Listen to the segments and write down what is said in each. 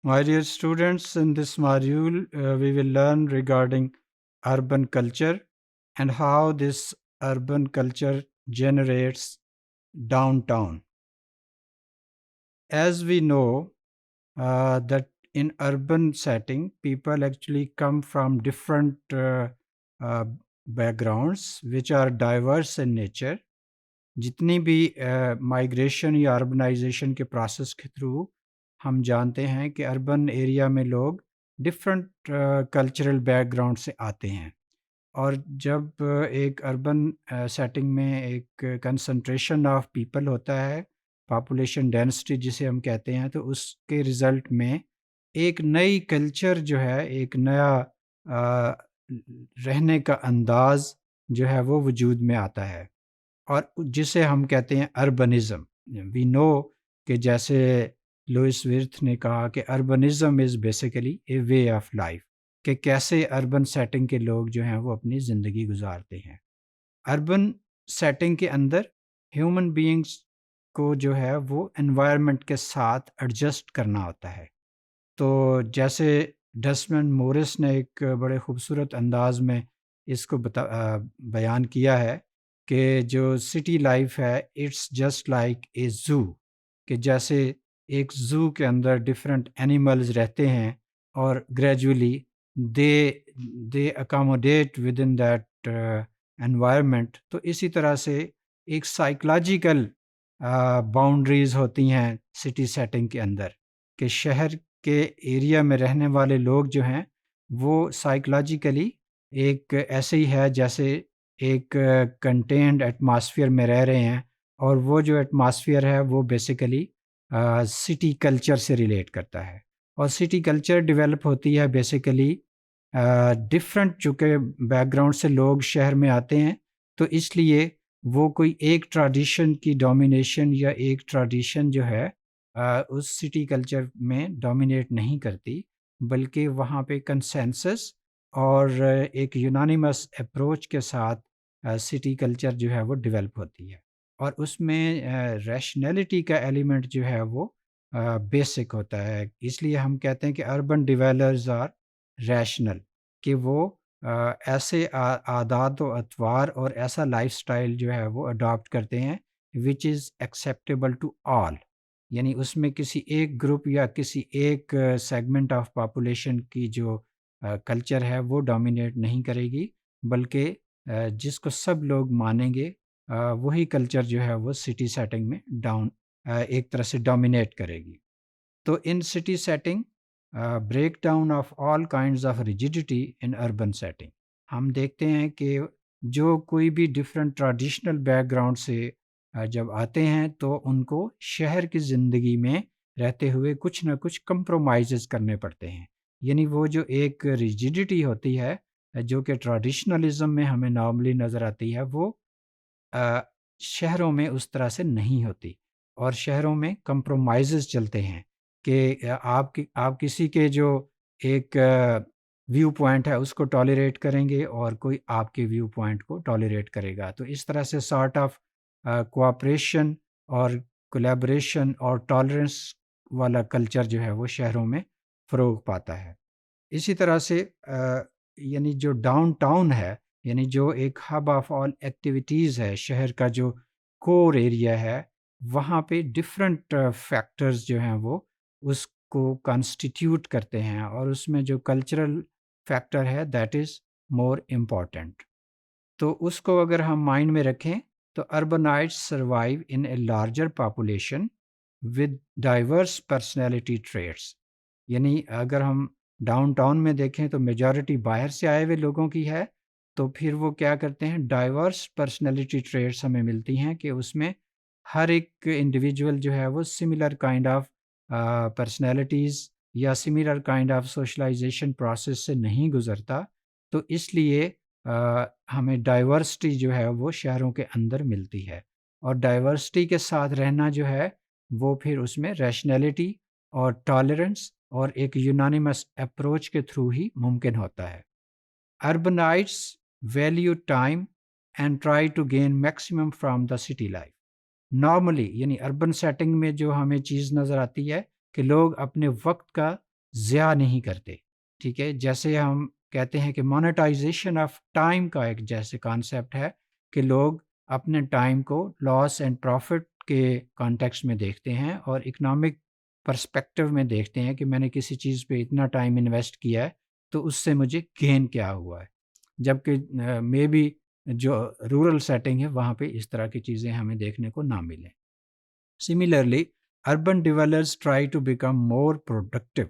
My dear students, in this module, we will learn regarding urban culture and how this urban culture generates downtown. As we know, that in urban setting, people actually come from different uh, backgrounds, which are diverse in nature. جتنی بھی migration یا urbanisation کے process کے through ہم جانتے ہیں کہ urban area میں لوگ ڈفرینٹ کلچرل بیک گراؤنڈ سے آتے ہیں، اور جب ایک اربن سیٹنگ میں ایک کنسنٹریشن آف پیپل ہوتا ہے، پاپولیشن ڈینسٹی جسے ہم کہتے ہیں، تو اس کے رزلٹ میں ایک نئی کلچر جو ہے، ایک نیا رہنے کا انداز جو ہے وہ وجود میں آتا ہے، اور جسے ہم کہتے ہیں اربنزم۔ وی نو کہ جیسے لوئس ورتھ نے کہا کہ urbanism is basically a way of life, کہ کیسے اربن سیٹنگ کے لوگ جو ہیں وہ اپنی زندگی گزارتے ہیں۔ اربن سیٹنگ کے اندر ہیومن بینگز کو جو ہے وہ انوائرمنٹ کے ساتھ ایڈجسٹ کرنا ہوتا ہے۔ تو جیسے ڈسمنڈ مورس نے ایک بڑے خوبصورت انداز میں اس کو بیان کیا ہے کہ جو سٹی لائف ہے اٹس جسٹ لائک اے زو، کہ جیسے ایک زو کے اندر ڈفرینٹ اینیملز رہتے ہیں اور gradually they accommodate with in that environment, تو اسی طرح سے ایک سائیکلوجیکل باؤنڈریز ہوتی ہیں سٹی سیٹنگ کے اندر، کہ شہر کے ایریا میں رہنے والے لوگ جو ہیں وہ سائیکلوجیکلی ایک ایسے ہی ہے جیسے ایک کنٹینڈ ایٹماسفیئر میں رہ رہے ہیں، اور وہ جو ایٹماسفیئر ہے وہ بیسیکلی سٹی کلچر سے ریلیٹ کرتا ہے، اور سٹی کلچر ڈیولپ ہوتی ہے بیسیکلی ڈفرینٹ، چونکہ بیک گراؤنڈ سے لوگ شہر میں آتے ہیں، تو اس لیے وہ کوئی ایک ٹریڈیشن کی ڈومینیشن یا ایک ٹریڈیشن جو ہے اس سٹی کلچر میں ڈومینیٹ نہیں کرتی، بلکہ وہاں پہ کنسنسس اور ایک یونانیمس اپروچ کے ساتھ سٹی کلچر جو ہے وہ ڈیولپ ہوتی ہے، اور اس میں ریشنلٹی کا ایلیمنٹ جو ہے وہ بیسک ہوتا ہے۔ اس لیے ہم کہتے ہیں کہ اربن ڈیولپرز آر ریشنل، کہ وہ ایسے عادات و اطوار اور ایسا لائف سٹائل جو ہے وہ اڈاپٹ کرتے ہیں وچ از ایکسیپٹیبل ٹو آل، یعنی اس میں کسی ایک گروپ یا کسی ایک سیگمنٹ آف پاپولیشن کی جو کلچر ہے وہ ڈومینیٹ نہیں کرے گی، بلکہ جس کو سب لوگ مانیں گے وہی کلچر جو ہے وہ سٹی سیٹنگ میں ایک طرح سے ڈومینیٹ کرے گی۔ تو in city setting break down of all kinds of rigidity in urban setting, ہم دیکھتے ہیں کہ جو کوئی بھی ڈفرینٹ ٹریڈیشنل بیک گراؤنڈ سے جب آتے ہیں تو ان کو شہر کی زندگی میں رہتے ہوئے کچھ نہ کچھ کمپرومائزز کرنے پڑتے ہیں، یعنی وہ جو ایک ریجیڈیٹی ہوتی ہے جو کہ ٹریڈیشنلزم میں ہمیں نارملی نظر آتی ہے، وہ شہروں میں اس طرح سے نہیں ہوتی، اور شہروں میں کمپرومائزز چلتے ہیں کہ آپ کسی کے جو ایک ویو پوائنٹ ہے اس کو ٹالریٹ کریں گے اور کوئی آپ کے ویو پوائنٹ کو ٹالریٹ کرے گا، تو اس طرح سے سارٹ آف کوآپریشن اور کولیبریشن اور ٹالرنس والا کلچر جو ہے وہ شہروں میں فروغ پاتا ہے۔ اسی طرح سے یعنی جو ڈاؤن ٹاؤن ہے، یعنی جو ایک ہب آف آل ایکٹیویٹیز ہے، شہر کا جو کور ایریا ہے، وہاں پہ ڈفرینٹ فیکٹرز جو ہیں وہ اس کو کانسٹیٹیوٹ کرتے ہیں، اور اس میں جو کلچرل فیکٹر ہے دیٹ از مور امپورٹنٹ۔ تو اس کو اگر ہم مائنڈ میں رکھیں تو urbanites survive in a larger population with diverse personality traits, یعنی اگر ہم ڈاؤن ٹاؤن میں دیکھیں تو میجورٹی باہر سے آئے ہوئے لوگوں کی ہے، تو پھر وہ کیا کرتے ہیں، ڈائیورس پرسنالٹی ٹریٹس ہمیں ملتی ہیں کہ اس میں ہر ایک انڈیویجول جو ہے وہ سملر کائنڈ آف پرسنالٹیز یا similar kind of socialization process سے نہیں گزرتا، تو اس لیے ہمیں ڈائیورسٹی جو ہے وہ شہروں کے اندر ملتی ہے، اور ڈائیورسٹی کے ساتھ رہنا جو ہے وہ پھر اس میں ریشنلٹی اور ٹالرنس اور ایک یونانیمس اپروچ کے تھرو ہی ممکن ہوتا ہے۔ Urbanites value time and try to gain maximum from the city life. Normally یعنی اربن سیٹنگ میں جو ہمیں چیز نظر آتی ہے کہ لوگ اپنے وقت کا ضیاع نہیں کرتے، ٹھیک ہے؟ جیسے ہم کہتے ہیں کہ مونیٹائزیشن آف ٹائم کا ایک جیسے کانسیپٹ ہے کہ لوگ اپنے ٹائم کو لاس اینڈ پروفٹ کے کانٹیکسٹ میں دیکھتے ہیں اور اکنامک پرسپیکٹو میں دیکھتے ہیں کہ میں نے کسی چیز پہ اتنا ٹائم انویسٹ کیا ہے تو اس سے مجھے گین کیا ہوا ہے، جبکہ مے بی جو رورل سیٹنگ ہے وہاں پہ اس طرح کی چیزیں ہمیں دیکھنے کو نہ ملیں۔ Similarly urban developers try to become more productive,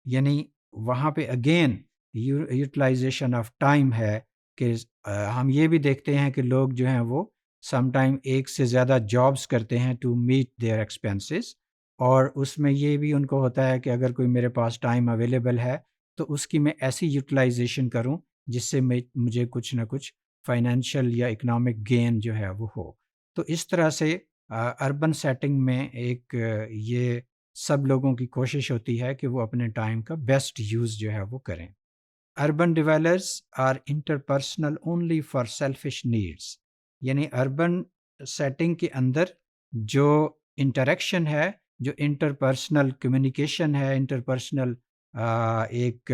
یعنی وہاں پہ اگین یوٹیلائزیشن آف ٹائم ہے کہ ہم یہ بھی دیکھتے ہیں کہ لوگ جو ہیں وہ سم ٹائم ایک سے زیادہ جابس کرتے ہیں ٹو میٹ دیئر ایکسپینسز، اور اس میں یہ بھی ان کو ہوتا ہے کہ اگر کوئی میرے پاس ٹائم اویلیبل ہے تو اس کی میں ایسی یوٹیلائزیشن کروں جس سے مجھے کچھ نہ کچھ فائنینشیل یا اکنامک گین جو ہے وہ ہو۔ تو اس طرح سے اربن سیٹنگ میں ایک یہ سب لوگوں کی کوشش ہوتی ہے کہ وہ اپنے ٹائم کا بیسٹ یوز جو ہے وہ کریں۔ Urban developers are interpersonal only for selfish needs, یعنی اربن سیٹنگ کے اندر جو انٹریکشن ہے، جو انٹرپرسنل کمیونیکیشن ہے، انٹرپرسنل ایک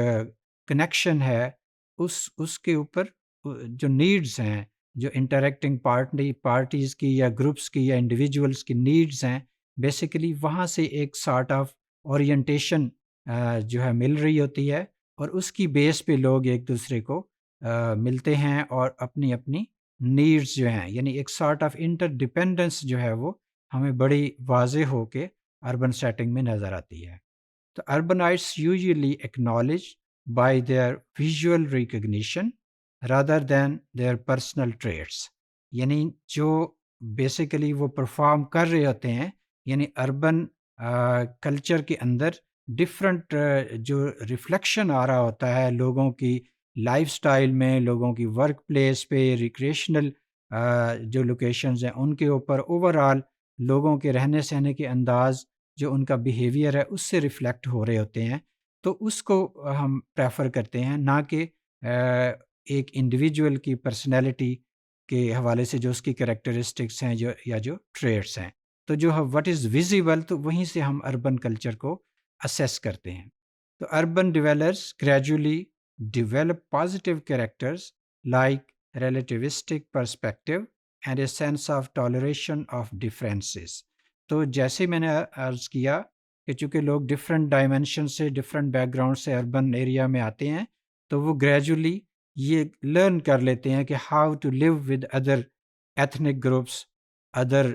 کنیکشن ہے، اس کے اوپر جو نیڈز ہیں، جو انٹریکٹنگ پارٹیز کی یا گروپس کی یا انڈیویجولس کی نیڈز ہیں، بیسیکلی وہاں سے ایک سارٹ آف اورینٹیشن جو ہے مل رہی ہوتی ہے، اور اس کی بیس پہ لوگ ایک دوسرے کو ملتے ہیں اور اپنی اپنی نیڈز جو ہیں، یعنی ایک سارٹ آف انٹر ڈپینڈنس جو ہے وہ ہمیں بڑی واضح ہو کے اربن سیٹنگ میں نظر آتی ہے۔ تو urbanites usually acknowledge by their visual recognition rather than their personal traits, یعنی جو بیسیکلی وہ پرفارم کر رہے ہوتے ہیں، یعنی اربن کلچر کے اندر ڈفرینٹ جو ریفلیکشن آ رہا ہوتا ہے لوگوں کی لائف سٹائل میں، لوگوں کی ورک پلیس پہ، ریکریشنل جو لوکیشنز ہیں ان کے اوپر، اوور آل لوگوں کے رہنے سہنے کے انداز، جو ان کا بیہیویئر ہے اس سے ریفلیکٹ ہو رہے ہوتے ہیں، تو اس کو ہم پریفر کرتے ہیں، نہ کہ ایک انڈیویجول کی پرسنالٹی کے حوالے سے جو اس کی کریکٹرسٹکس ہیں یا جو ٹریٹس ہیں۔ تو جو وٹ از ویزیبل، تو وہیں سے ہم اربن کلچر کو اسیس کرتے ہیں۔ تو urban developers gradually develop positive characters like relativistic perspective and a sense of toleration of differences. تو جیسے میں نے عرض کیا کہ چونکہ لوگ ڈفرینٹ ڈائمینشن سے، ڈفرینٹ بیک گراؤنڈ سے اربن ایریا میں آتے ہیں، تو وہ گریجولی یہ لرن کر لیتے ہیں کہ how to live with other ethnic groups, other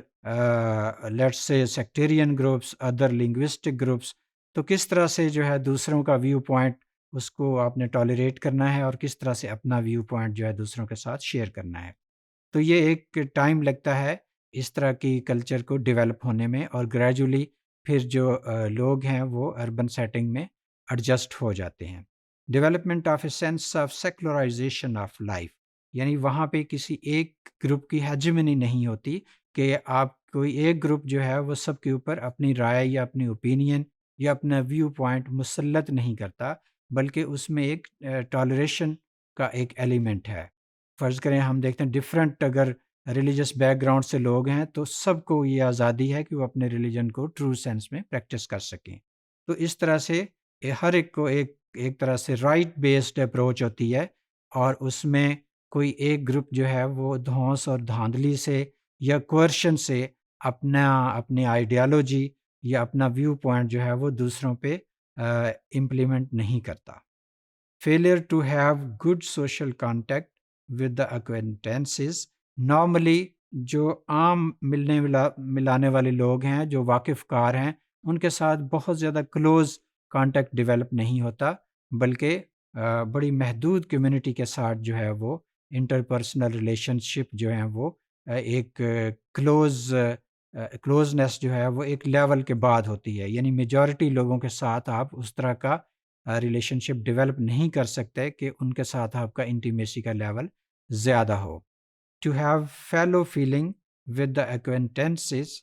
let's say sectarian groups, other linguistic groups, تو کس طرح سے جو ہے دوسروں کا ویو پوائنٹ اس کو آپ نے ٹالریٹ کرنا ہے، اور کس طرح سے اپنا ویو پوائنٹ جو ہے دوسروں کے ساتھ شیئر کرنا ہے۔ تو یہ ایک ٹائم لگتا ہے اس طرح کی کلچر کو ڈیولپ ہونے میں، اور گریجولی پھر جو لوگ ہیں وہ اربن سیٹنگ میں ایڈجسٹ ہو جاتے ہیں۔ Development of a sense of secularisation of life, یعنی وہاں پہ کسی ایک گروپ کی ہیجمنی نہیں ہوتی کہ آپ کوئی ایک گروپ جو ہے وہ سب کے اوپر اپنی رائے یا اپنی اوپینین یا اپنا ویو پوائنٹ مسلط نہیں کرتا، بلکہ اس میں ایک ٹالریشن کا ایک ایلیمنٹ ہے۔ فرض کریں ہم دیکھتے ہیں ڈفرینٹ اگر ریلیجس بیک گراؤنڈ سے لوگ ہیں تو سب کو یہ آزادی ہے کہ وہ اپنے ریلیجن کو ٹرو سینس میں پریکٹس کر سکیں۔ تو اس طرح سے ہر ایک کو ایک طرح سے رائٹ بیسڈ اپروچ ہوتی ہے، اور اس میں کوئی ایک گروپ جو ہے وہ دھونس اور دھاندلی سے یا کوئرشن سے اپنی آئیڈیالوجی یا اپنا ویو پوائنٹ جو ہے وہ دوسروں پہ امپلیمنٹ نہیں کرتا۔ Failure to have good social contact with the acquaintances, normally جو عام ملانے والے لوگ ہیں، جو واقف کار ہیں، ان کے ساتھ بہت زیادہ کلوز کانٹیکٹ ڈیولپ نہیں ہوتا، بلکہ بڑی محدود کمیونٹی کے ساتھ جو ہے وہ انٹرپرسنل ریلیشن شپ جو ہیں وہ ایک کلوزنس جو ہے وہ ایک لیول کے بعد ہوتی ہے، یعنی میجورٹی لوگوں کے ساتھ آپ اس طرح کا ریلیشن شپ ڈیولپ نہیں کر سکتے کہ ان کے ساتھ آپ کا انٹیمیسی کا لیول زیادہ ہو۔ To have fellow feeling with the acquaintances,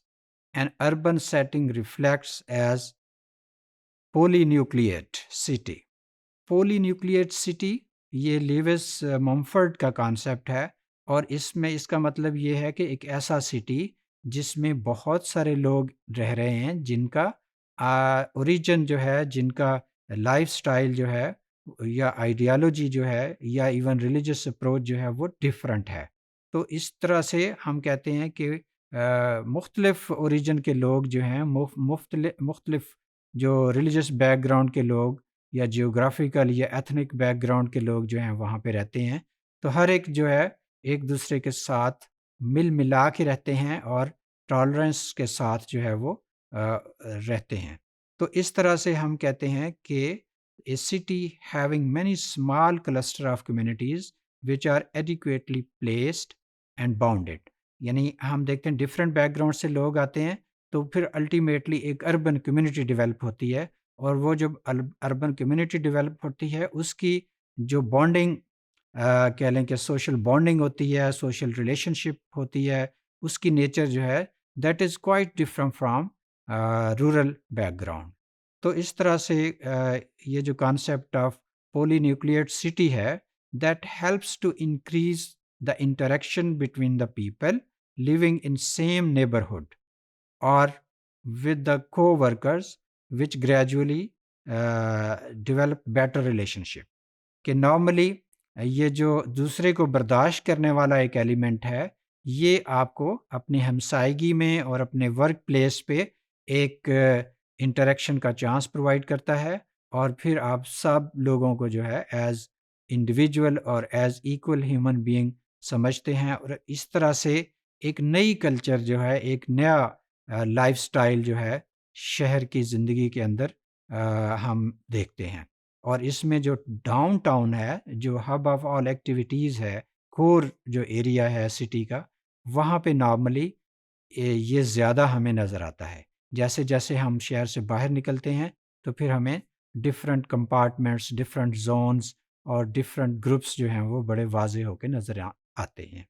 in urban setting reflects as polynucleate city. Polynucleate city یہ لیوس ممفرڈ کا کانسیپٹ ہے، اور اس میں اس کا مطلب یہ ہے کہ ایک ایسا سٹی جس میں بہت سارے لوگ رہ رہے ہیں، جن کا اوریجن جو ہے، جن کا لائف سٹائل جو ہے یا آئیڈیالوجی جو ہے یا ایون ریلیجس اپروچ جو ہے وہ ڈفرینٹ ہے. تو اس طرح سے ہم کہتے ہیں کہ مختلف اوریجن کے لوگ جو ہیں مختلف جو ریلیجس بیک گراؤنڈ کے لوگ یا جیوگرافیکل یا ایتھنک بیک گراؤنڈ کے لوگ جو ہیں وہاں پہ رہتے ہیں. تو ہر ایک جو ہے ایک دوسرے کے ساتھ مل ملا کے رہتے ہیں اور ٹالرنس کے ساتھ جو ہے وہ رہتے ہیں. تو اس طرح سے ہم کہتے ہیں کہ a city having many small cluster of communities which are adequately placed and bounded. یعنی ہم دیکھتے ہیں ڈفرینٹ بیک گراؤنڈ سے لوگ آتے ہیں تو پھر الٹیمیٹلی ایک اربن کمیونٹی ڈیولپ ہوتی ہے. اور وہ جب اربن کمیونٹی ڈیولپ ہوتی ہے اس کی جو بانڈنگ کہہ لیں کہ سوشل بانڈنگ ہوتی ہے, سوشل ریلیشن شپ ہوتی ہے, اس کی نیچر جو ہے that is quite different from rural background. تو اس طرح سے یہ جو concept of polynuclear city ہے that helps to increase the interaction between the people living in same neighbourhood اور with the coworkers which gradually develop better relationship. کہ normally یہ جو دوسرے کو برداشت کرنے والا ایک ایلیمنٹ ہے یہ آپ کو اپنی ہمسائیگی میں اور اپنے ورک پلیس پہ ایک انٹریکشن کا چانس پرووائڈ کرتا ہے, اور پھر آپ سب لوگوں کو جو ہے ایز انڈیویجول اور ایز ایکول ہیومن بینگ سمجھتے ہیں, اور اس طرح سے ایک نئی کلچر جو ہے ایک نیا لائف سٹائل جو ہے شہر کی زندگی کے اندر ہم دیکھتے ہیں. اور اس میں جو ڈاؤن ٹاؤن ہے جو ہب آف آل ایکٹیویٹیز ہے, کور جو ایریا ہے سٹی کا, وہاں پہ نارملی یہ زیادہ ہمیں نظر آتا ہے. جیسے جیسے ہم شہر سے باہر نکلتے ہیں تو پھر ہمیں ڈفرینٹ کمپارٹمنٹس, ڈفرینٹ زونز اور ڈفرینٹ گروپس جو ہیں وہ بڑے واضح ہو کے نظر آتے ہیں.